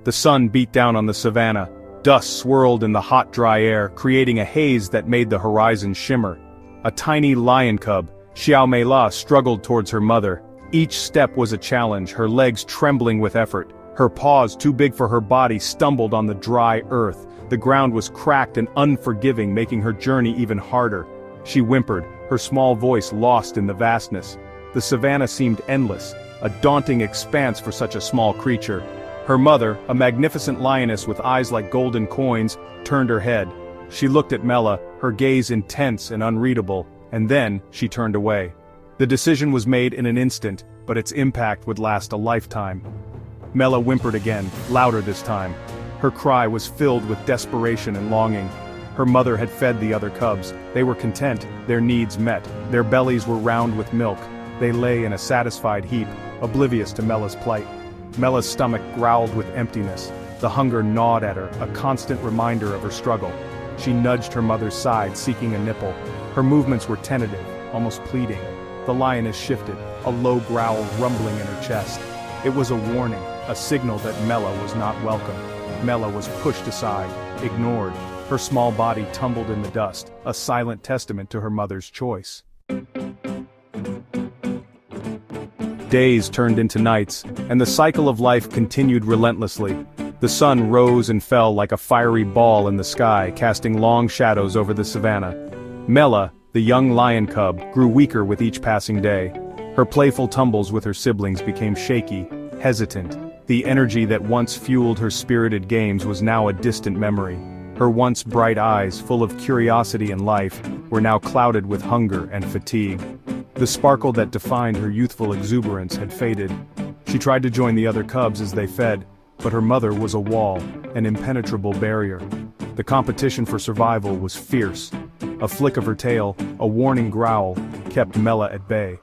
The sun beat down on the savanna. Dust swirled in the hot, dry air, creating a haze that made the horizon shimmer. A tiny lion cub, Xiao Meila, struggled towards her mother. Each step was a challenge, her legs trembling with effort. Her paws, too big for her body, stumbled on the dry earth. The ground was cracked and unforgiving, making her journey even harder. She whimpered, her small voice lost in the vastness. The savanna seemed endless, a daunting expanse for such a small creature. Her mother, a magnificent lioness with eyes like golden coins, turned her head. She looked at Meila, her gaze intense and unreadable, and then she turned away. The decision was made in an instant, but its impact would last a lifetime. Meila whimpered again, louder this time. Her cry was filled with desperation and longing. Her mother had fed the other cubs. They were content, their needs met. Their bellies were round with milk. They lay in a satisfied heap, oblivious to Mela's plight. Mela's stomach growled with emptiness. The hunger gnawed at her, a constant reminder of her struggle. She nudged her mother's side, seeking a nipple. Her movements were tentative, almost pleading. The lioness shifted, a low growl rumbling in her chest. It was a warning, a signal that Meila was not welcome. Meila was pushed aside, ignored. Her small body tumbled in the dust, a silent testament to her mother's choice. Days turned into nights, and the cycle of life continued relentlessly. The sun rose and fell like a fiery ball in the sky, casting long shadows over the savanna. Meila, the young lion cub, grew weaker with each passing day. Her playful tumbles with her siblings became shaky, hesitant. The energy that once fueled her spirited games was now a distant memory. Her once bright eyes, full of curiosity and life, were now clouded with hunger and fatigue. The sparkle that defined her youthful exuberance had faded. She tried to join the other cubs as they fed, but her mother was a wall, an impenetrable barrier. The competition for survival was fierce. A flick of her tail, a warning growl, kept Meila at bay.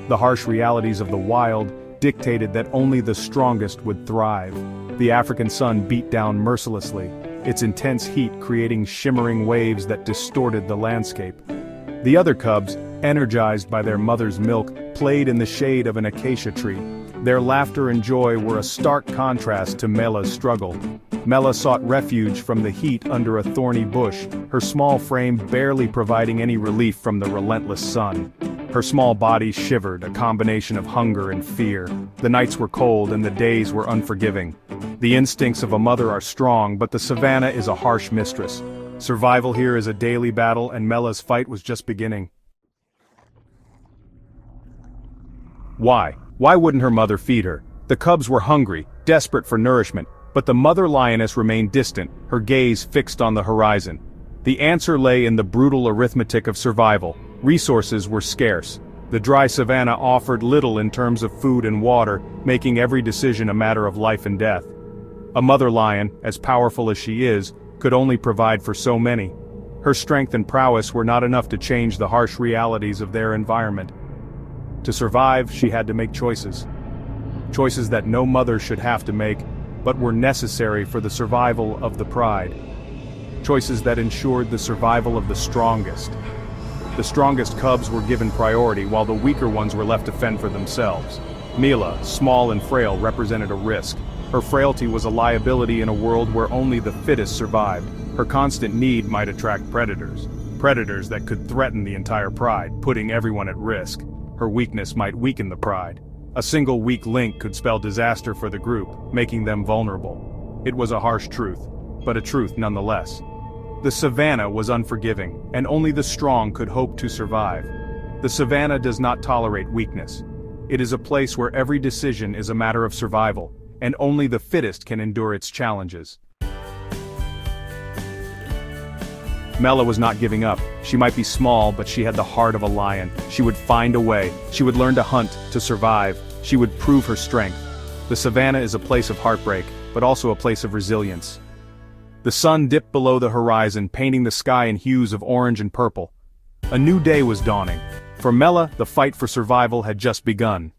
The harsh realities of the wild dictated that only the strongest would thrive. The African sun beat down mercilessly, its intense heat creating shimmering waves that distorted the landscape. The other cubs, energized by their mother's milk, played in the shade of an acacia tree. Their laughter and joy were a stark contrast to Meila's struggle. Meila sought refuge from the heat under a thorny bush, her small frame barely providing any relief from the relentless sun. Her small body shivered, a combination of hunger and fear. The nights were cold and the days were unforgiving. The instincts of a mother are strong, but the savanna is a harsh mistress. Survival here is a daily battle, and Meila's fight was just beginning. Why? Why wouldn't her mother feed her? The cubs were hungry, desperate for nourishment, but the mother lioness remained distant, her gaze fixed on the horizon. The answer lay in the brutal arithmetic of survival. Resources were scarce. The dry savanna offered little in terms of food and water, making every decision a matter of life and death. A mother lion, as powerful as she is, could only provide for so many. Her strength and prowess were not enough to change the harsh realities of their environment. To survive, she had to make choices. Choices that no mother should have to make, but were necessary for the survival of the pride. Choices that ensured the survival of the strongest. The strongest cubs were given priority, while the weaker ones were left to fend for themselves. Meila, small and frail, represented a risk. Her frailty was a liability in a world where only the fittest survived. Her constant need might attract predators. Predators that could threaten the entire pride, putting everyone at risk. Her weakness might weaken the pride. A single weak link could spell disaster for the group, making them vulnerable. It was a harsh truth, but a truth nonetheless. The savanna was unforgiving, and only the strong could hope to survive. The savanna does not tolerate weakness. It is a place where every decision is a matter of survival, and only the fittest can endure its challenges. Meila was not giving up. She might be small, but she had the heart of a lion. She would find a way. She would learn to hunt, to survive. She would prove her strength. The savanna is a place of heartbreak, but also a place of resilience. The sun dipped below the horizon, painting the sky in hues of orange and purple. A new day was dawning. For Meila, the fight for survival had just begun.